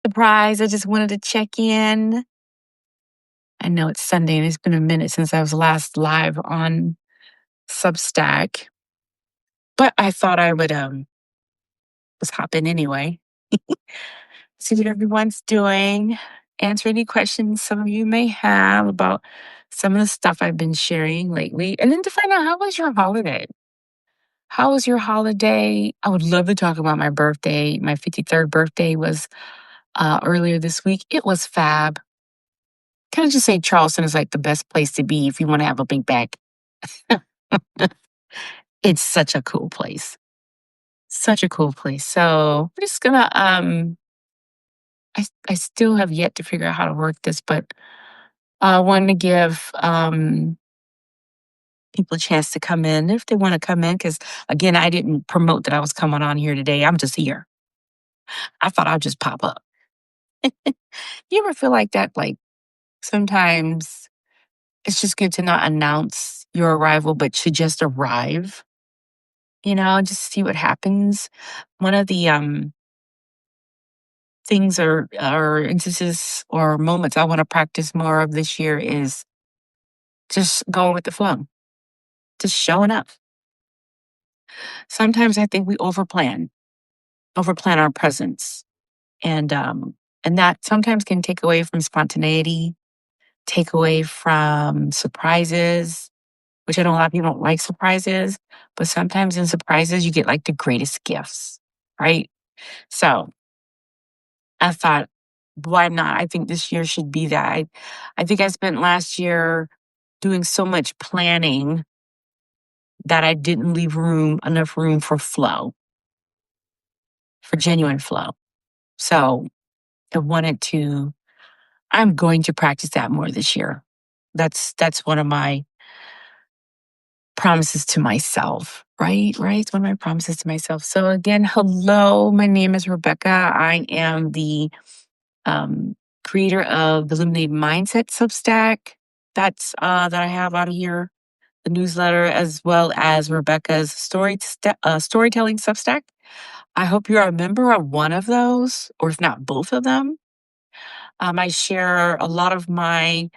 surprise. I just wanted to check in. I know it's Sunday and it's been a minute since I was last live on Substack, but I thought I would just hop in anyway. See what everyone's doing, answer any questions some of you may have about some of the stuff I've been sharing lately, and then to find out how was your holiday? How was your holiday? I would love to talk about my birthday. My 53rd birthday was earlier this week. It was fab. Can I just say Charleston is like the best place to be if you want to have a big bag? It's such a cool place. Such a cool place. So we're just gonna I still have yet to figure out how to work this, but I wanted to give people a chance to come in if they want to come in, because again, I didn't promote that I was coming on here today. I'm just here. I thought I'd just pop up. You ever feel like that? Like sometimes it's just good to not announce your arrival, but to just arrive, just see what happens. One of the things or instances or moments I want to practice more of this year is just going with the flow, just showing up. Sometimes I think we overplan our presence, and that sometimes can take away from spontaneity, take away from surprises, which I know a lot of people don't like surprises, but sometimes in surprises you get like the greatest gifts, right? So I thought, why not? I think this year should be that. I think I spent last year doing so much planning that I didn't leave enough room for flow, for genuine flow. So I'm going to practice that more this year. That's one of my promises to myself, right? Right? It's one of my promises to myself. So again, hello, my name is Rebekah. I am the creator of the Lemonade Mindset Substack. That's that I have out of here, the newsletter, as well as Rebecca's storytelling Substack. I hope you're a member of one of those, or if not both of them. I share a lot of my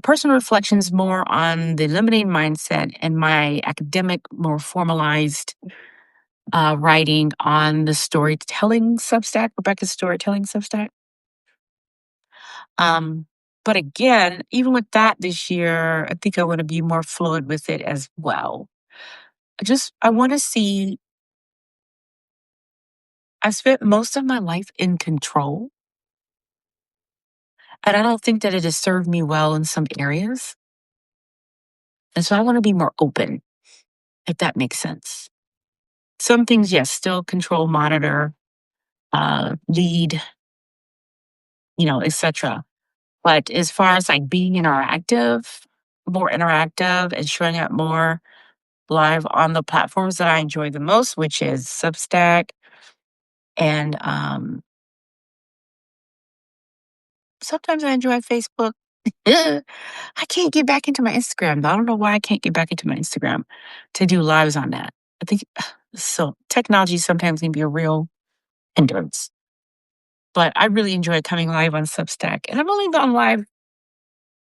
personal reflections more on the lemonade mindset and my academic, more formalized writing on the storytelling Substack, Rebecca's storytelling Substack. But again, even with that this year, I think I want to be more fluid with it as well. I want to see, I spent most of my life in control, and I don't think that it has served me well in some areas. And so I want to be more open, if that makes sense. Some things, yes, still control, monitor, lead, etc. But as far as like being more interactive and showing up more live on the platforms that I enjoy the most, which is Substack and sometimes I enjoy Facebook. I can't get back into my Instagram. I don't know why I can't get back into my Instagram to do lives on that. I think so. Technology sometimes can be a real hindrance, but I really enjoy coming live on Substack, and I've only gone live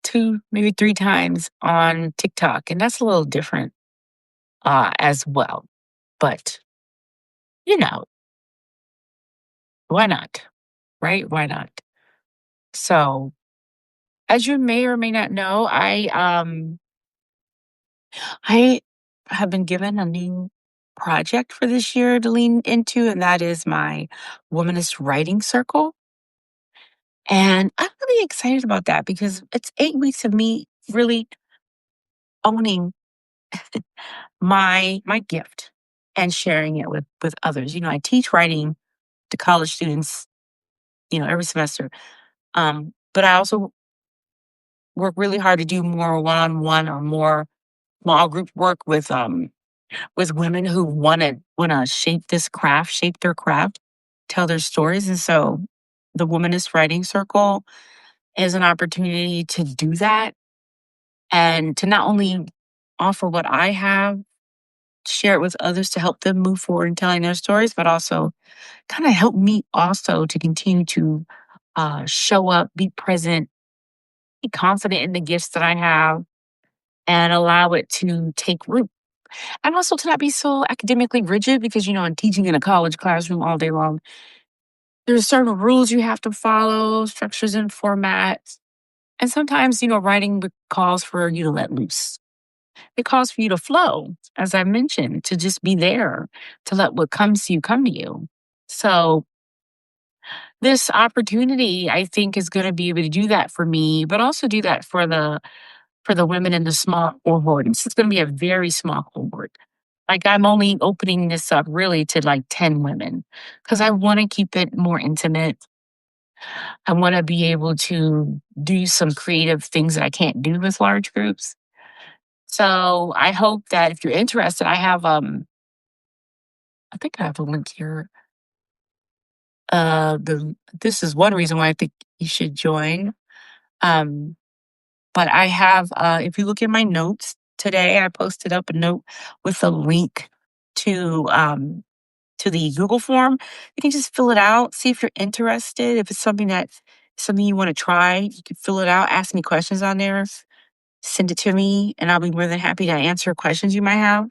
2, maybe 3 times on TikTok, and that's a little different as well. But you know, why not? Right? Why not? So, as you may or may not know, I have been given a new project for this year to lean into, and that is my Womanist Writing Circle. And I'm really excited about that because it's 8 weeks of me really owning my gift and sharing it with others. I teach writing to college students, every semester. But I also work really hard to do more one-on-one or more small group work with women who wanna shape their craft, tell their stories. And so the Womanist Writing Circle is an opportunity to do that and to not only offer what I have, share it with others to help them move forward in telling their stories, but also kind of help me also to continue to show up, be present, be confident in the gifts that I have, and allow it to take root. And also to not be so academically rigid because, in teaching in a college classroom all day long, there's certain rules you have to follow, structures and formats. And sometimes, writing calls for you to let loose. It calls for you to flow, as I mentioned, to just be there, to let what comes to you come to you. So this opportunity, I think, is going to be able to do that for me, but also do that for the women in the small cohort. This is going to be a very small cohort. Like I'm only opening this up really to like 10 women because I want to keep it more intimate. I want to be able to do some creative things that I can't do with large groups. So I hope that if you're interested, I think I have a link here. This is one reason why I think you should join. Um, but I have if you look in my notes today, I posted up a note with a link to to the Google form. You can just fill it out, see if you're interested. If it's something you want to try, you can fill it out, ask me questions on there, send it to me, and I'll be more than happy to answer questions you might have.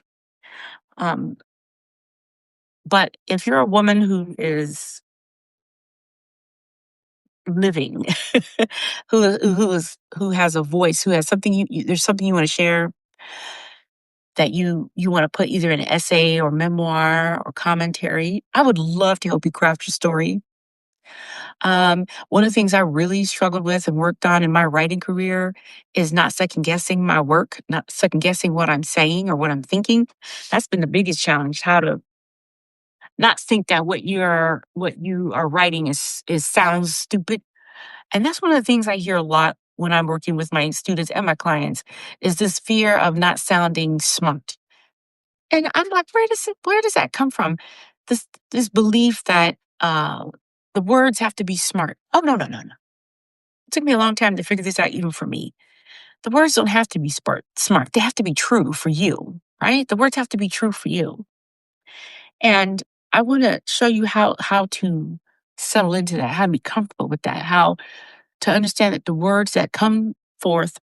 Um, but if you're a woman who is living, who has a voice, who has something there's something you want to share that you want to put either in an essay or memoir or commentary, I would love to help you craft your story. One of the things I really struggled with and worked on in my writing career is not second guessing my work, not second guessing what I'm saying or what I'm thinking. That's been the biggest challenge, how to not think that what you are writing is sounds stupid. And that's one of the things I hear a lot when I'm working with my students and my clients is this fear of not sounding smart. And I'm like, where does that come from? This belief that the words have to be smart. Oh no, no, no, no. It took me a long time to figure this out, even for me. The words don't have to be smart. They have to be true for you, right? The words have to be true for you. And I want to show you how to settle into that, how to be comfortable with that, how to understand that the words that come forth,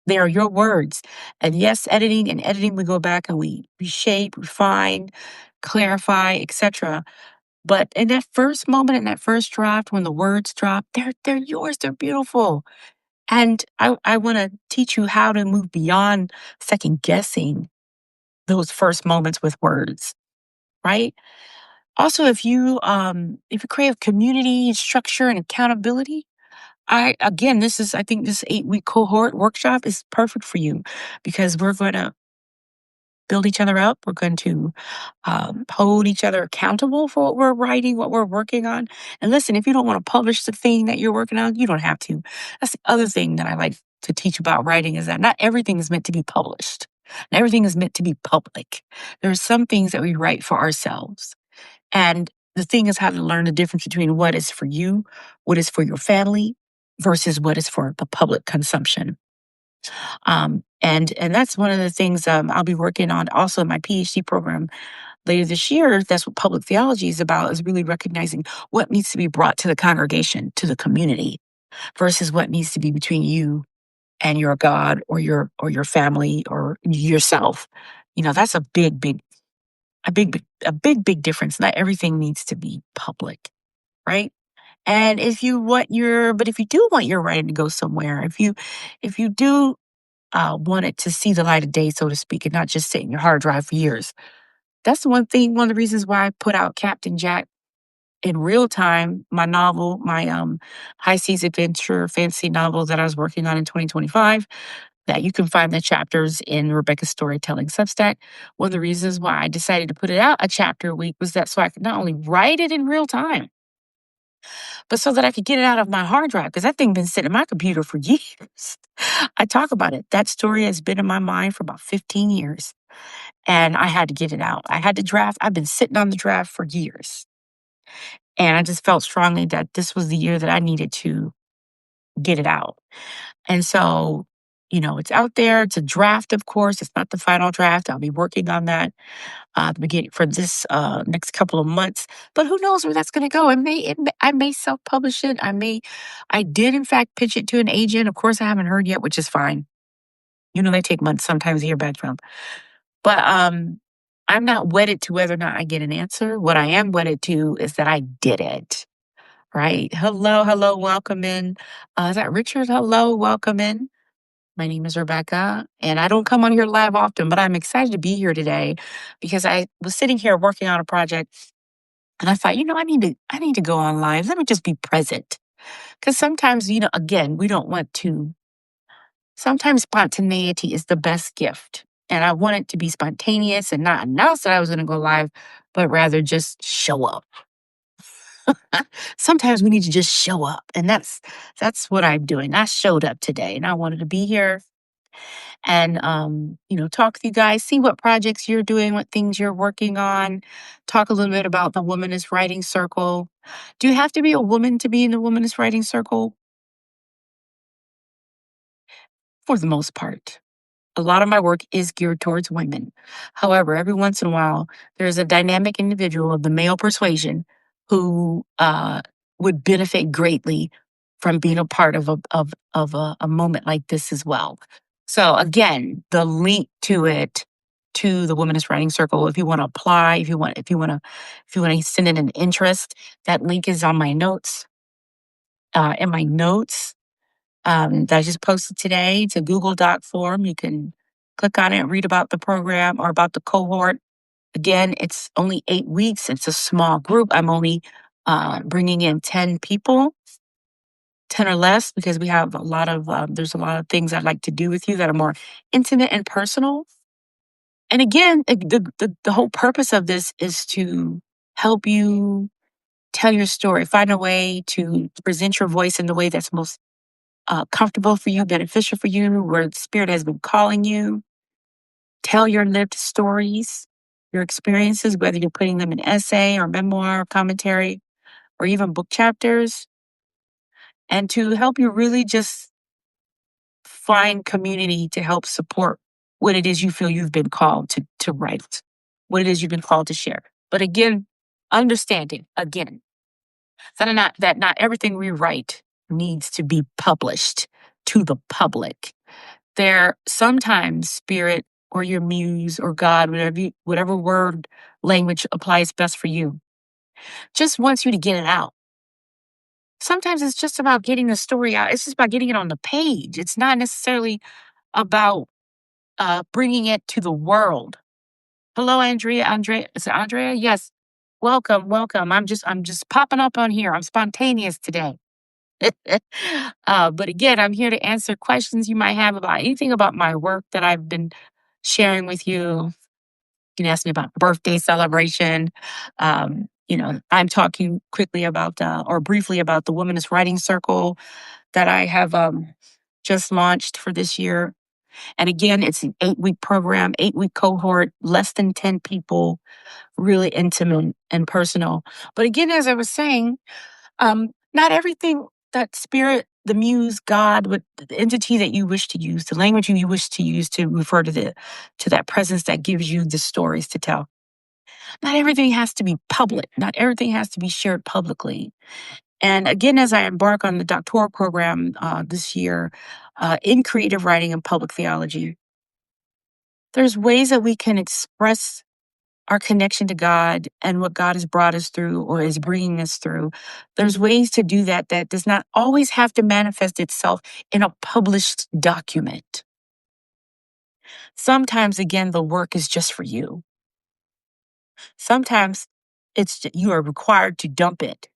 they are your words. And yes, editing, we go back and we reshape, refine, clarify, etc. But in that first moment, in that first draft, when the words drop, they're yours. They're beautiful. And I want to teach you how to move beyond second guessing those first moments with words, right? Also, if you crave community and structure and accountability, I think this 8-week cohort workshop is perfect for you because we're going to build each other up. We're going to hold each other accountable for what we're writing, what we're working on. And listen, if you don't want to publish the thing that you're working on, you don't have to. That's the other thing that I like to teach about writing is that not everything is meant to be published. Not everything is meant to be public. There are some things that we write for ourselves. And the thing is how to learn the difference between what is for you, what is for your family, versus what is for the public consumption. And that's one of the things I'll be working on also in my PhD program later this year. That's what public theology is about, is really recognizing what needs to be brought to the congregation, to the community, versus what needs to be between you and your God or your family or yourself. That's a big difference. Not everything needs to be public, right? And if you do want your writing to go somewhere, if you do want it to see the light of day, so to speak, and not just sit in your hard drive for years. That's one of the reasons why I put out Captain Jack in real time, my novel, my high seas adventure fantasy novel that I was working on in 2025. That you can find the chapters in Rebekah's Storytelling Substack. One of the reasons why I decided to put it out a chapter a week was that so I could not only write it in real time, but so that I could get it out of my hard drive because that thing been sitting in my computer for years. I talk about it. That story has been in my mind for about 15 years, and I had to get it out. I had to draft. I've been sitting on the draft for years, and I just felt strongly that this was the year that I needed to get it out. And so, it's out there. It's a draft, of course. It's not the final draft. I'll be working on that the beginning for this next couple of months. But who knows where that's going to go? I may self-publish it. I did in fact pitch it to an agent. Of course, I haven't heard yet, which is fine. They take months sometimes to hear back from. But I'm not wedded to whether or not I get an answer. What I am wedded to is that I did it. Right. Hello, hello, welcome in. Is that Richard? Hello, welcome in. My name is Rebekah, and I don't come on here live often, but I'm excited to be here today because I was sitting here working on a project, and I thought, I need to go on live. Let me just be present, because sometimes, again, we don't want to. Sometimes spontaneity is the best gift, and I want it to be spontaneous and not announce that I was going to go live, but rather just show up. Sometimes we need to just show up, and that's what I'm doing. I showed up today, and I wanted to be here and talk with you guys, see what projects you're doing, what things you're working on, talk a little bit about the Womanist Writing Circle. Do you have to be a woman to be in the Womanist Writing Circle? For the most part. A lot of my work is geared towards women. However, every once in a while, there's a dynamic individual of the male persuasion who would benefit greatly from being a part of a moment like this as well. So again, the link to it, to the Womanist Writing Circle, if you want to apply, if you want to send in an interest, that link is on my notes. In my notes, that I just posted today. It's a Google Doc form. You can click on it, read about the program or about the cohort. Again, it's only 8 weeks. It's a small group. I'm only bringing in 10 people, 10 or less, because we have there's a lot of things I'd like to do with you that are more intimate and personal. And again, the whole purpose of this is to help you tell your story, find a way to present your voice in the way that's most comfortable for you, beneficial for you, where the Spirit has been calling you. Tell your lived stories, your experiences, whether you're putting them in essay or memoir, or commentary, or even book chapters, and to help you really just find community to help support what it is you feel you've been called to write, what it is you've been called to share. But again, understanding again that not everything we write needs to be published to the public. There sometimes spirit or your muse or God, whatever word language applies best for you, just wants you to get it out. Sometimes it's just about getting the story out. It's just about getting it on the page. It's not necessarily about bringing it to the world. Hello, Andrea. Andrea, is it Andrea? Yes. Welcome, welcome. I'm just popping up on here. I'm spontaneous today. But again, I'm here to answer questions you might have about anything about my work that I've been sharing with you. You can ask me about birthday celebration. I'm talking quickly about or briefly about the Womanist Writing Circle that I have just launched for this year. And again, it's an 8-week program, 8-week cohort, less than 10 people, really intimate and personal. But again, as I was saying, not everything that spirit, the muse, God, the entity that you wish to use, the language you wish to use to refer to that presence that gives you the stories to tell. Not everything has to be public. Not everything has to be shared publicly. And again, as I embark on the doctoral program this year in creative writing and public theology, there's ways that we can express our connection to God and what God has brought us through or is bringing us through. There's ways to do that does not always have to manifest itself in a published document. Sometimes, again, the work is just for you. Sometimes you are required to dump it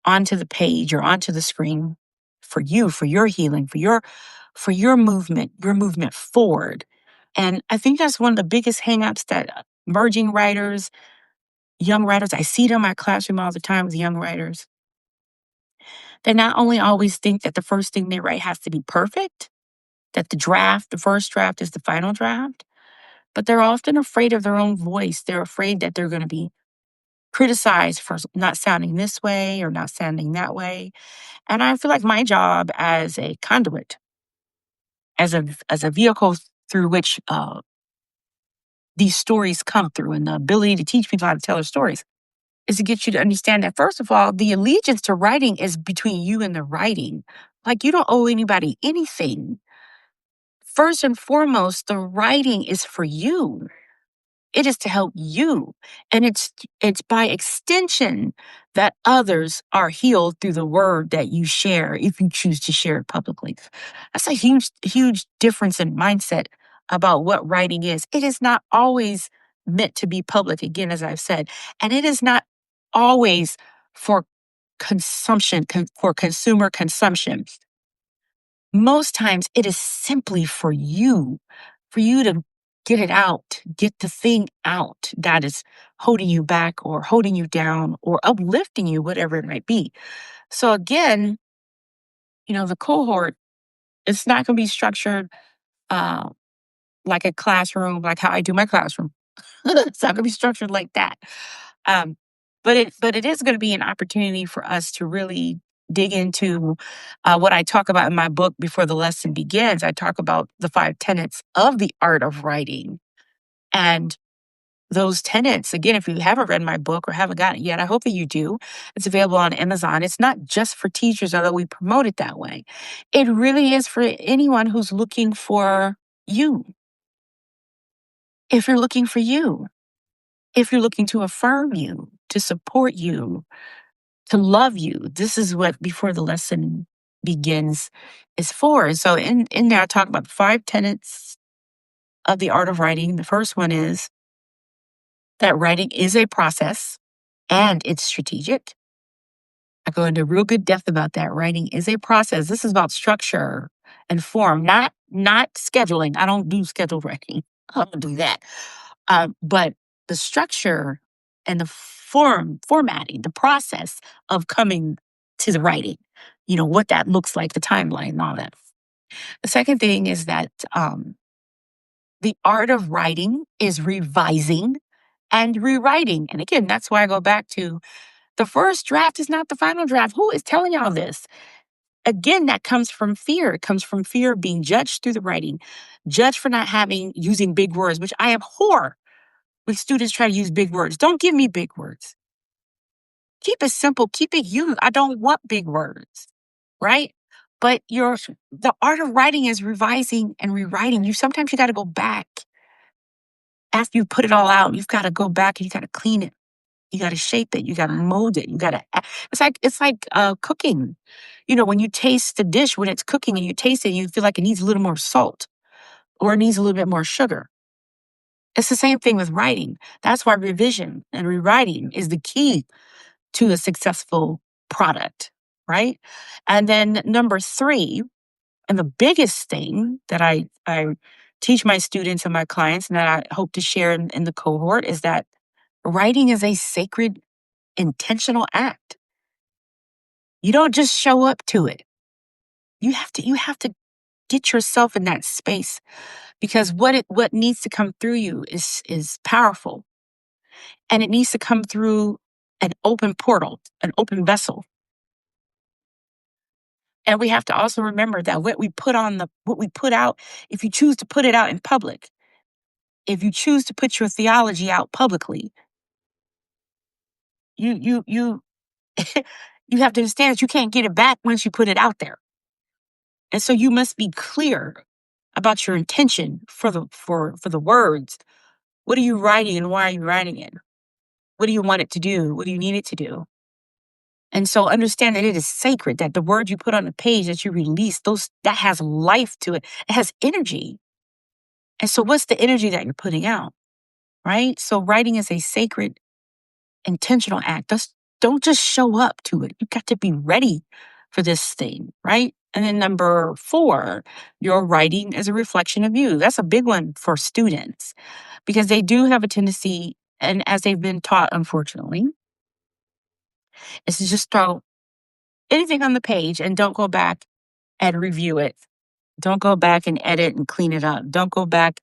onto the page or onto the screen for you, for your healing, for your movement forward. And I think that's one of the biggest hangups that emerging writers, young writers, I see them in my classroom all the time with young writers. They not only always think that the first thing they write has to be perfect, that the first draft is the final draft, but they're often afraid of their own voice. They're afraid that they're going to be criticized for not sounding this way or not sounding that way. And I feel like my job as a conduit, as a vehicle through which these stories come through, and the ability to teach people how to tell their stories is to get you to understand that, first of all, the allegiance to writing is between you and the writing. Like, you don't owe anybody anything. First and foremost, the writing is for you. It is to help you. And it's by extension that others are healed through the word that you share if you choose to share it publicly. That's a huge difference in mindset about what writing is. It is not always meant to be public, again, as I've said, and it is not always for consumption, for consumer consumption. Most times it is simply for you to get it out, get the thing out that is holding you back or holding you down or uplifting you, whatever it might be. So again, the cohort, it's not going to be structured uh, like a classroom, like how I do my classroom. It's not going to be structured like that. Um, but it is going to be an opportunity for us to really dig into what I talk about in my book before the lesson begins. I talk about the 5 tenets of the art of writing. And those tenets, again, if you haven't read my book or haven't gotten it yet, I hope that you do. It's available on Amazon. It's not just for teachers, although we promote it that way. It really is for anyone who's looking for you. If you're looking for you, if you're looking to affirm you, to support you, to love you, this is what before the lesson begins is for. And so in there, I talk about the 5 tenets of the art of writing. The first one is that writing is a process and it's strategic. I go into real good depth about that. Writing is a process. This is about structure and form, not scheduling. I don't do scheduled writing. I don't do that. But the structure and the formatting, the process of coming to the writing, what that looks like, the timeline and all that. The second thing is that the art of writing is revising and rewriting. And again, that's why I go back to the first draft is not the final draft. Who is telling y'all this? Again, that comes from fear. It comes from fear of being judged through the writing, judged for not using big words, which I abhor when students try to use big words. Don't give me big words. Keep it simple. Keep it human. I don't want big words, right? But the art of writing is revising and rewriting. Sometimes you got to go back after you put it all out. You've got to go back and you got to clean it. You got to shape it. You got to mold it. It's like cooking. When you taste the dish when it's cooking and you taste it, you feel like it needs a little more salt or it needs a little bit more sugar. It's the same thing with writing. That's why revision and rewriting is the key to a successful product, right? And then number 3, and the biggest thing that I teach my students and my clients and that I hope to share in the cohort is that writing is a sacred, intentional act. You don't just show up to it. You have to get yourself in that space because what needs to come through you is powerful. And it needs to come through an open portal, an open vessel. And we have to also remember that what we put out, if you choose to put it out in public, if you choose to put your theology out publicly, you you have to understand that you can't get it back once you put it out there. And so you must be clear about your intention for the words. What are you writing and why are you writing it? What do you want it to do? What do you need it to do? And so understand that it is sacred, that the word you put on the page that you release, that has life to it. It has energy. And so what's the energy that you're putting out? Right? So writing is a sacred, intentional act. Don't just show up to it. You've got to be ready for this thing, right? And then number 4, your writing is a reflection of you. That's a big one for students because they do have a tendency, and as they've been taught, unfortunately, is to just throw anything on the page and don't go back and review it. Don't go back and edit and clean it up. Don't go back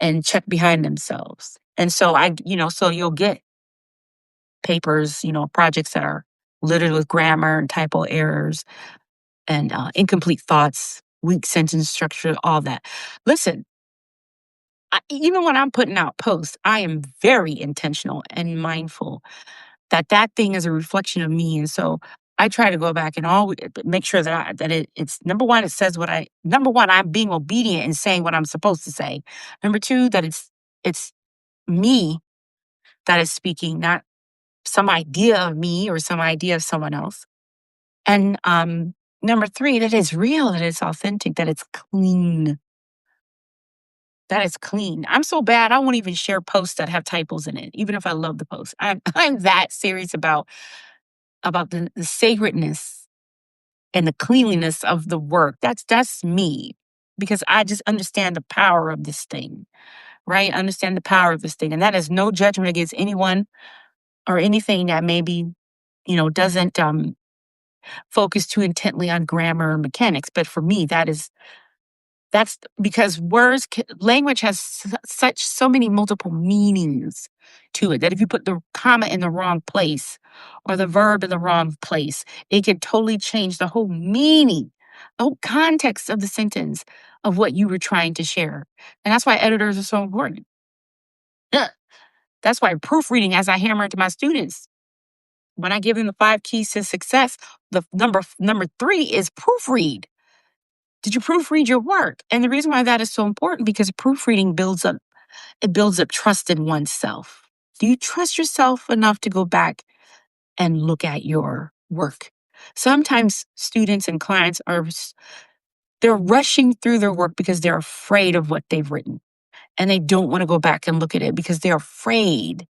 and check behind themselves. And so so you'll get papers, projects that are littered with grammar and typo errors and incomplete thoughts. weak sentence structure, all that. Listen, even when I'm putting out posts, I am very intentional and mindful that that thing is a reflection of me. And so I try to go back and always make sure that it's number one, it says number one, I'm being obedient and saying what I'm supposed to say. Number two, that it's me that is speaking, not some idea of me or some idea of someone else. And number three, that it's real, that it's authentic, that it's clean. That is clean. I'm so bad, I won't even share posts that have typos in it, even if I love the post. I'm that serious about the sacredness and the cleanliness of the work. That's me. Because I just understand the power of this thing, right? Understand the power of this thing. And that is no judgment against anyone or anything that maybe, doesn't focus too intently on grammar or mechanics. But for me, that's because language has so many multiple meanings to it that if you put the comma in the wrong place or the verb in the wrong place, it can totally change the whole meaning, the whole context of the sentence of what you were trying to share. And that's why editors are so important. Ugh. That's why proofreading, as I hammer into my students, when I give them the 5 keys to success, the number 3 is proofread. Did you proofread your work? And the reason why that is so important because proofreading builds up trust in oneself. Do you trust yourself enough to go back and look at your work? Sometimes students and clients they're rushing through their work because they're afraid of what they've written. And they don't want to go back and look at it because they're afraid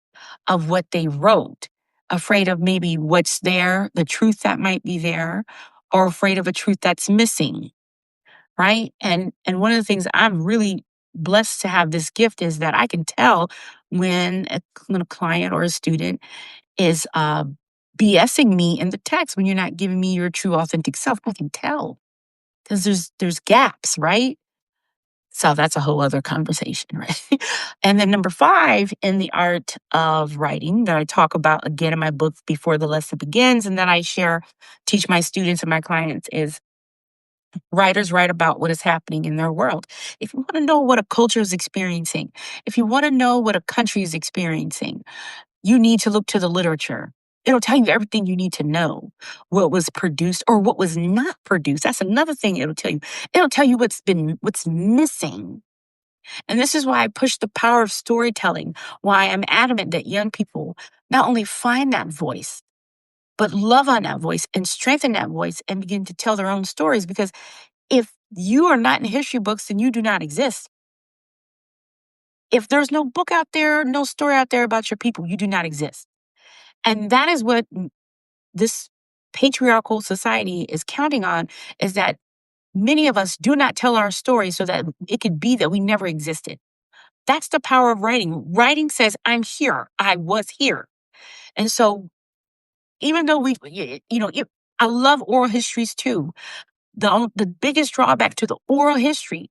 of what they wrote, afraid of maybe what's there, the truth that might be there, or afraid of a truth that's missing. Right. And one of the things I'm really blessed to have this gift is that I can tell when a client or a student is BSing me in the text when you're not giving me your true authentic self. I can tell because there's gaps, right? So that's a whole other conversation, right? And then number 5 in the art of writing that I talk about again in my book before the lesson begins, and that I teach my students and my clients is writers write about what is happening in their world. If you want to know what a culture is experiencing, if you want to know what a country is experiencing, you need to look to the literature. It'll tell you everything you need to know, what was produced or what was not produced. That's another thing it'll tell you. It'll tell you what's missing. And this is why I push the power of storytelling, why I'm adamant that young people not only find that voice, but love on that voice and strengthen that voice and begin to tell their own stories. Because if you are not in history books, then you do not exist. If there's no book out there, no story out there about your people, you do not exist. And that is what this patriarchal society is counting on, is that many of us do not tell our story so that it could be that we never existed. That's the power of writing. Writing says, I'm here. I was here. And so even though I love oral histories too. The biggest drawback to the oral history,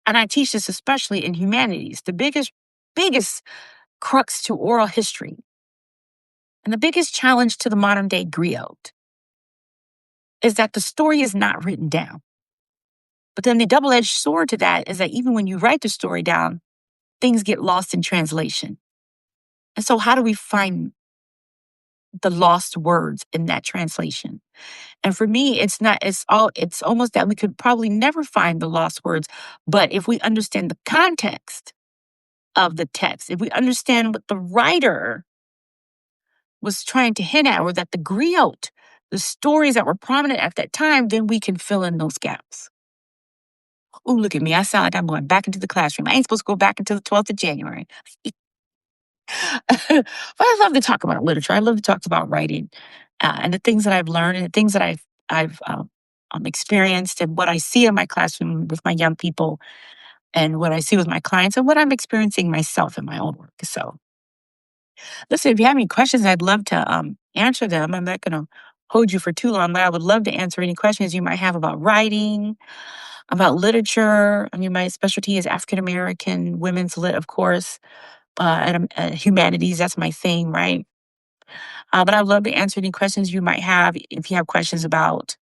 and I teach this especially in humanities, the biggest crux to oral history and the biggest challenge to the modern day griot is that the story is not written down. But then the double-edged sword to that is that even when you write the story down, things get lost in translation. And so how do we find the lost words in that translation? And for me, it's almost that we could probably never find the lost words. But if we understand the context of the text, if we understand what the writer was trying to hint at, or that the griot, the stories that were prominent at that time, then we can fill in those gaps. Oh, look at me. I sound like I'm going back into the classroom. I ain't supposed to go back until the 12th of January. But I love to talk about literature. I love to talk about writing and the things that I've learned and the things that I've experienced and what I see in my classroom with my young people and what I see with my clients and what I'm experiencing myself in my own work. So listen, if you have any questions, I'd love to answer them. I'm not going to hold you for too long, but I would love to answer any questions you might have about writing, about literature. I mean, my specialty is African American women's lit, of course, and humanities. That's my thing, right? But I'd love to answer any questions you might have. If you have questions about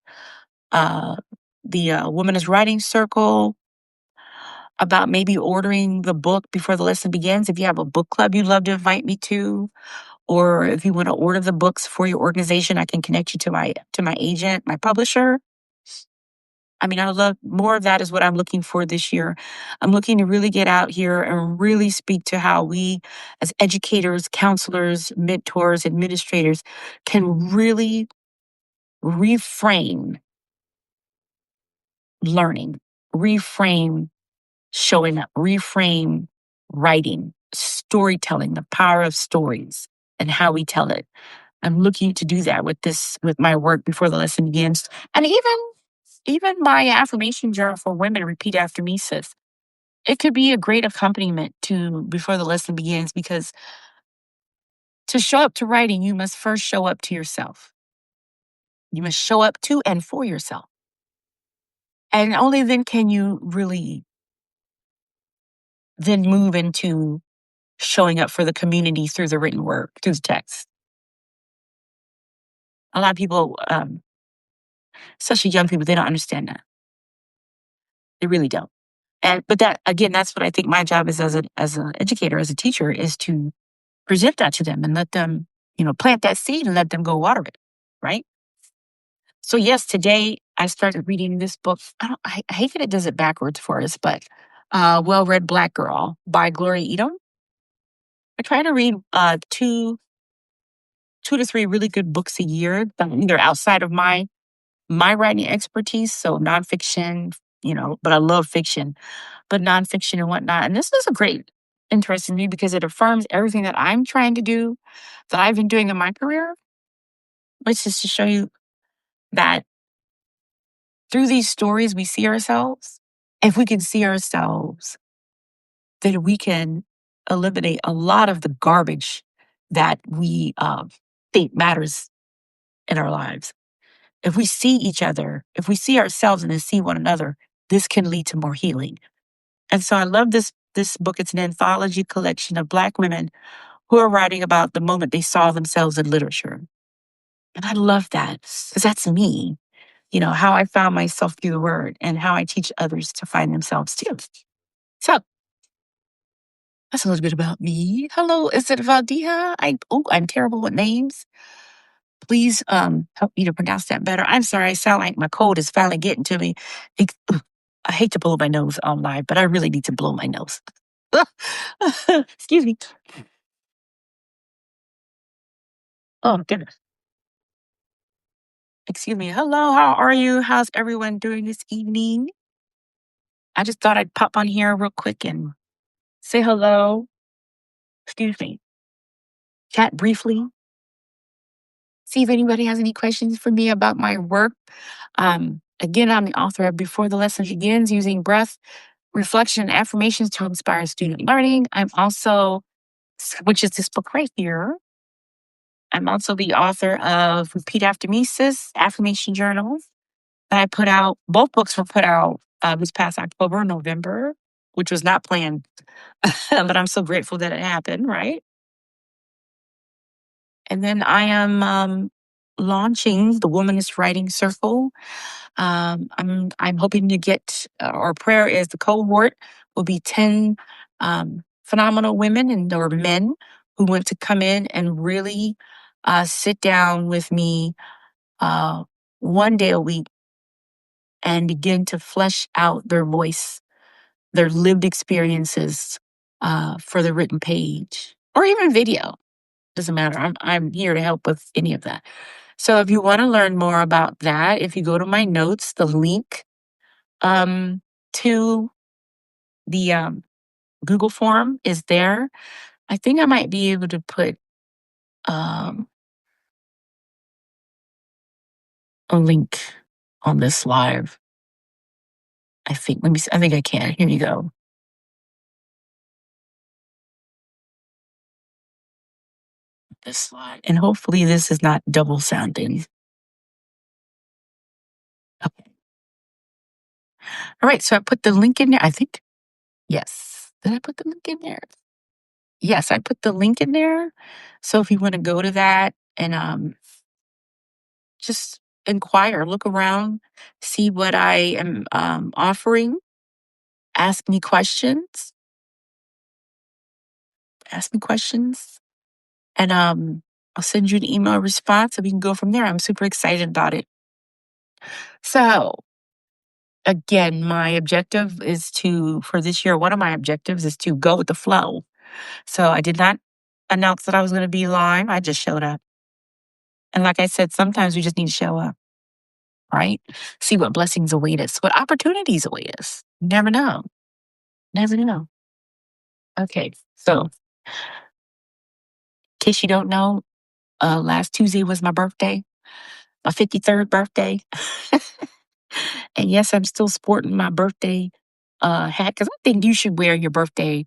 the Women's Writing Circle about maybe ordering the book before the lesson begins. If you have a book club you'd love to invite me to, or if you want to order the books for your organization, I can connect you to my agent, my publisher. I mean, I love more of that is what I'm looking for this year. I'm looking to really get out here and really speak to how we, as educators, counselors, mentors, administrators, can really reframe learning, reframe showing up, reframe writing, storytelling, the power of stories and how we tell it. I'm looking to do that with my work before the lesson begins. And even my affirmation journal for women, repeat after me, sis. It could be a great accompaniment to before the lesson begins, because to show up to writing, you must first show up to yourself. You must show up to and for yourself. And only then can you really then move into showing up for the community through the written word, through the text. A lot of people, especially young people, they don't understand that. They really don't. But that again, that's what I think my job is as an educator, as a teacher, is to present that to them and let them, plant that seed and let them go water it, right? So yes, today I started reading this book. I hate that it does it backwards for us, but Well Read Black Girl by Gloria Edom. I try to read two to three really good books a year, either outside of my writing expertise, so nonfiction, but I love fiction, but nonfiction and whatnot. And this is a great interest in me because it affirms everything that I'm trying to do, that I've been doing in my career, which is to show you that through these stories, we see ourselves. If we can see ourselves, then we can eliminate a lot of the garbage that we think matters in our lives. If we see each other, if we see ourselves and then see one another, this can lead to more healing. And so I love this book. It's an anthology collection of Black women who are writing about the moment they saw themselves in literature. And I love that because that's me, how I found myself through the word and how I teach others to find themselves too. So that's a little bit about me. Hello, is it Valdia? I'm terrible with names. Please help me to pronounce that better. I'm sorry, I sound like my cold is finally getting to me. I hate to blow my nose on live, but I really need to blow my nose. Excuse me. Oh, goodness. Excuse me. Hello, how are you? How's everyone doing this evening? I just thought I'd pop on here real quick and say hello. Excuse me. Chat briefly. See if anybody has any questions for me about my work. Again, I'm the author of Before the Lesson Begins, Using Breath, Reflection, and Affirmations to Inspire Student Learning. I'm also, which is this book right here. I'm also the author of Repeat After Me, Sis, Affirmation Journal. I put out, both books were put out this past October, November, which was not planned, but I'm so grateful that it happened, right? And then I am launching the Womanist Writing Circle. I'm hoping to get, our prayer is the cohort will be 10 phenomenal women or men who want to come in and really sit down with me one day a week and begin to flesh out their voice, their lived experiences for the written page or even video. Doesn't matter. I'm here to help with any of that. So if you want to learn more about that, if you go to my notes, the link to the Google form is there. I think I might be able to put a link on this live. I think. Let me see. I think I can. Here you go. This slide, and hopefully this is not double sounding. Okay. All right. So I put the link in there. I think. Yes. Did I put the link in there? Yes, I put the link in there. So if you want to go to that and just inquire, look around, see what I am offering, ask me questions, ask me questions, and I'll send you an email response and we can go from there. I'm super excited about it. So, again, my objective is to, for this year, one of my objectives is to go with the flow. So, I did not announce that I was going to be live. I just showed up. And like I said, sometimes we just need to show up, right? See what blessings await us, what opportunities await us. Never know. Never know. Okay. So, in case you don't know, last Tuesday was my birthday, my 53rd birthday. And yes, I'm still sporting my birthday hat because I think you should wear your birthday.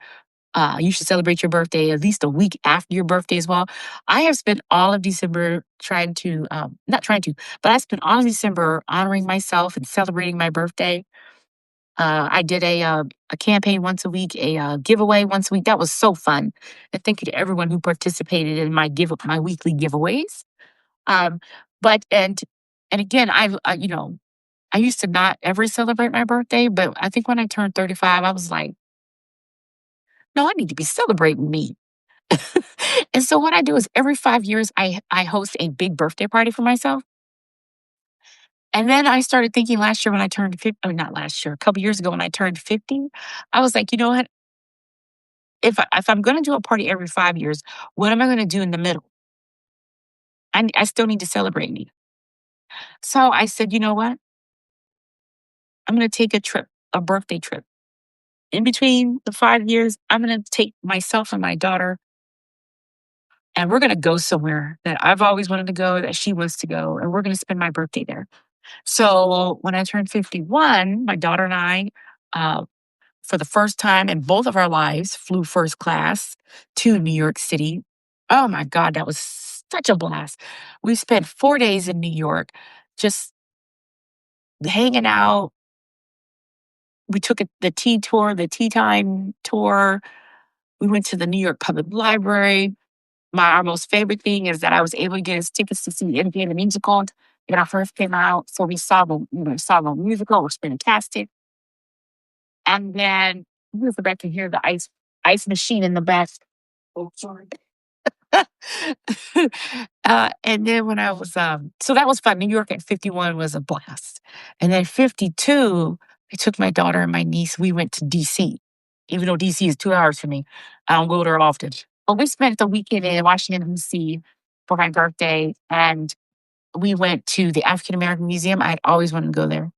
You should celebrate your birthday at least a week after your birthday as well. I have spent all of December trying to, not trying to, but I spent all of December honoring myself and celebrating my birthday. I did a campaign once a week, a giveaway once a week. That was so fun. And thank you to everyone who participated in my weekly giveaways. Um, but and again, I used to not ever celebrate my birthday, but I think when I turned 35, I was like, no, I need to be celebrating me. And so what I do is every 5 years, I host a big birthday party for myself. And then I started thinking last year when I turned 50, I mean, not last year, a couple years ago when I turned 50, I was like, you know what? If I'm going to do a party every 5 years, what am I going to do in the middle? I still need to celebrate me. So I said, you know what? I'm going to take a trip, a birthday trip. In between the 5 years, I'm going to take myself and my daughter and we're going to go somewhere that I've always wanted to go, that she wants to go, and we're going to spend my birthday there. So when I turned 51, my daughter and I, uh, for the first time in both of our lives, flew first class to New York City. Oh my God, that was such a blast. We spent 4 days in New York just hanging out. We took the tea tour, the tea time tour. We went to the New York Public Library. Our most favorite thing is that I was able to get us tickets to see NBA the musical when I first came out. So we saw the musical. It was fantastic. And then we were back to hear the ice machine in the back. Oh, sorry. And then when I was so that was fun. New York at 51 was a blast. And then 52, I took my daughter and my niece. We went to DC. Even though DC is 2 hours from me, I don't go there often. But we spent the weekend in Washington, D.C. for my birthday. And we went to the African American Museum. I'd always wanted to go there.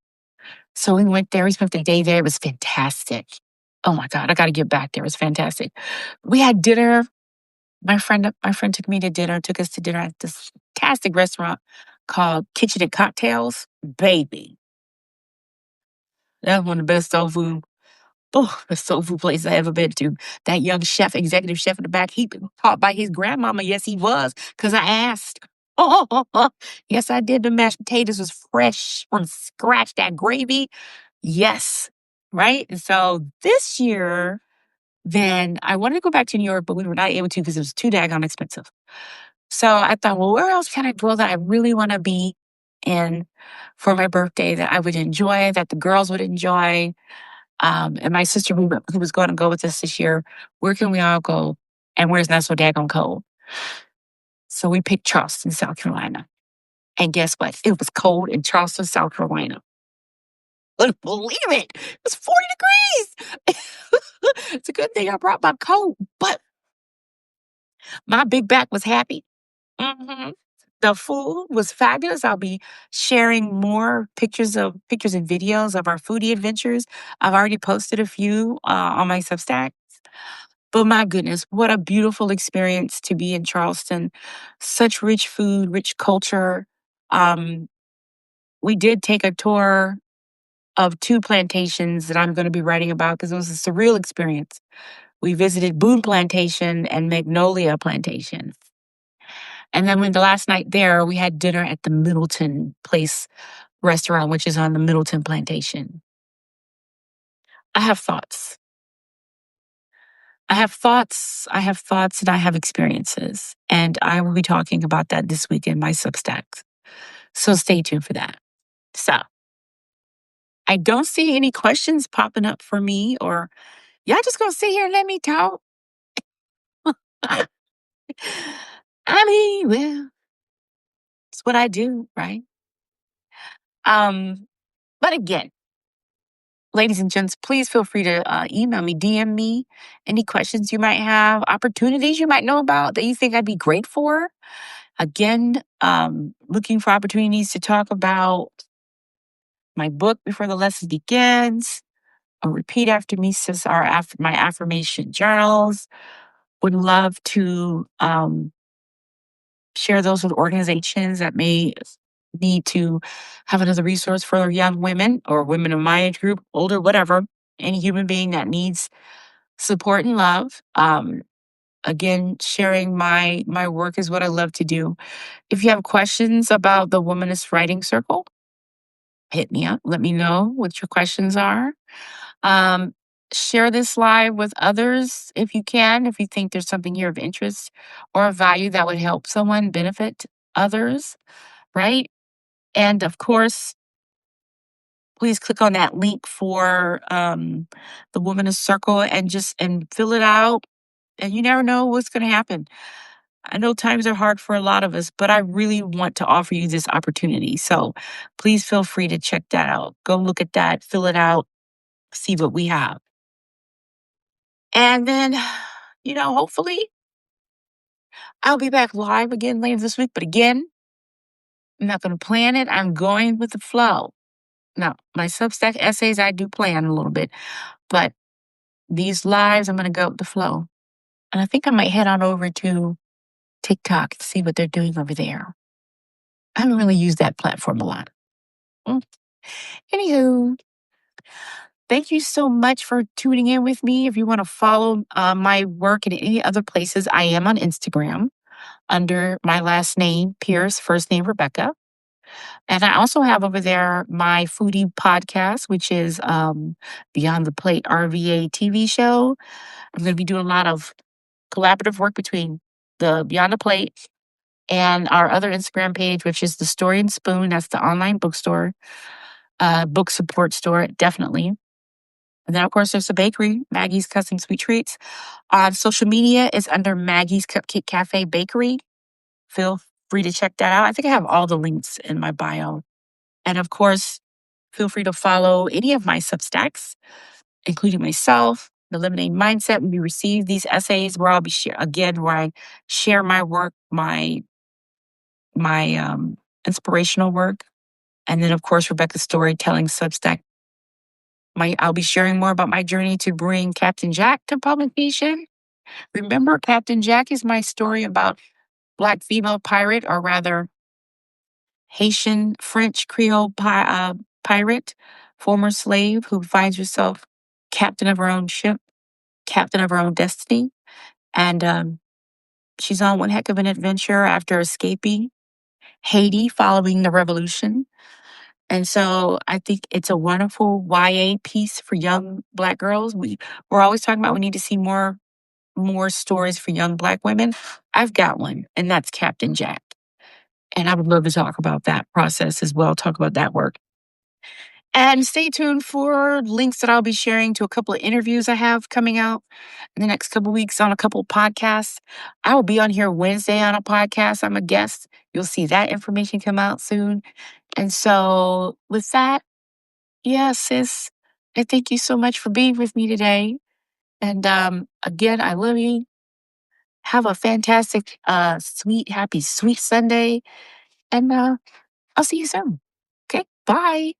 So we went there. We spent the day there. It was fantastic. Oh my God, I got to get back there. It was fantastic. We had dinner. My friend took me to dinner, took us to dinner at this fantastic restaurant called Kitchen and Cocktails. Baby, that was one of the best soul food. Oh, the soul food place I ever been to. That young chef, executive chef in the back, he been taught by his grandmama. Yes, he was, because I asked. Oh, yes, I did. The mashed potatoes was fresh from scratch. That gravy, yes, right. And so this year, then I wanted to go back to New York, but we were not able to because it was too daggone expensive. So I thought, well, where else can I go that I really want to be in for my birthday that I would enjoy, that the girls would enjoy? And my sister, who was going to go with us this year, where can we all go? And where's not so daggone cold? So we picked Charleston, South Carolina. And guess what? It was cold in Charleston, South Carolina. Couldn't believe it. It was 40 degrees. It's a good thing I brought my coat, but my big back was happy. Mhm. The food was fabulous. I'll be sharing more pictures and videos of our foodie adventures. I've already posted a few on my Substack. But my goodness, what a beautiful experience to be in Charleston. Such rich food, rich culture. Um, we did take a tour of two plantations that I'm going to be writing about because it was a surreal experience. We visited Boone Plantation and Magnolia Plantation. And then when the last night there, we had dinner at the Middleton Place restaurant, which is on the Middleton Plantation. I have thoughts. I have thoughts, and I have experiences. And I will be talking about that this week in my Substack. So stay tuned for that. So I don't see any questions popping up for me, or y'all just gonna sit here and let me talk. I mean, well, it's what I do, right? Um, but again, ladies and gents, please feel free to email me, DM me any questions you might have, opportunities you might know about that you think I'd be great for. Again, looking for opportunities to talk about my book before the lesson begins, or repeat after me, says my affirmation journals. Would love to share those with organizations that may need to have another resource for young women or women of my age group, older, whatever, any human being that needs support and love. Again, sharing my work is what I love to do. If you have questions about the Womanist Writing Circle, hit me up. Let me know what your questions are. Um, Share this live with others if you can, if you think there's something here of interest or of value that would help someone benefit others, right? And of course, please click on that link for the Womanist Circle and fill it out. And you never know what's going to happen. I know times are hard for a lot of us, but I really want to offer you this opportunity. So please feel free to check that out. Go look at that, fill it out, see what we have. And then, hopefully I'll be back live again later this week. But again, I'm not going to plan it. I'm going with the flow. Now, my Substack essays, I do plan a little bit, but these lives, I'm going to go with the flow. And I think I might head on over to TikTok to see what they're doing over there. I haven't really used that platform a lot. Mm. Anywho, thank you so much for tuning in with me. If you want to follow my work in any other places, I am on Instagram under my last name, Pierce, first name, Rebekah. And I also have over there my foodie podcast, which is Beyond the Plate RVA TV show. I'm going to be doing a lot of collaborative work between the Beyond the Plate and our other Instagram page, which is the Story and Spoon. That's the online bookstore, book support store, definitely. And then, of course, there's the bakery, Maggie's Custom Sweet Treats. On social media, it's under Maggie's Cupcake Cafe Bakery. Feel free to check that out. I think I have all the links in my bio. And of course, feel free to follow any of my Substacks, including myself, the Lemonade Mindset. When you receive these essays, where I'll be where I share my work, my inspirational work, and then of course Rebekah's Storytelling Substack. I'll be sharing more about my journey to bring Captain Jack to publication. Remember, Captain Jack is my story about Black female pirate, or rather Haitian French Creole pirate, former slave who finds herself captain of her own ship, captain of her own destiny. And she's on one heck of an adventure after escaping Haiti following the revolution. And so I think it's a wonderful YA piece for young Black girls. We're always talking about we need to see more stories for young Black women. I've got one, and that's Captain Jack. And I would love to talk about that process as well, talk about that work. And stay tuned for links that I'll be sharing to a couple of interviews I have coming out in the next couple of weeks on a couple of podcasts. I will be on here Wednesday on a podcast. I'm a guest. You'll see that information come out soon. And so with that, yeah, sis, I thank you so much for being with me today. And again, I love you. Have a fantastic, sweet, happy, sweet Sunday. And I'll see you soon. Okay, bye.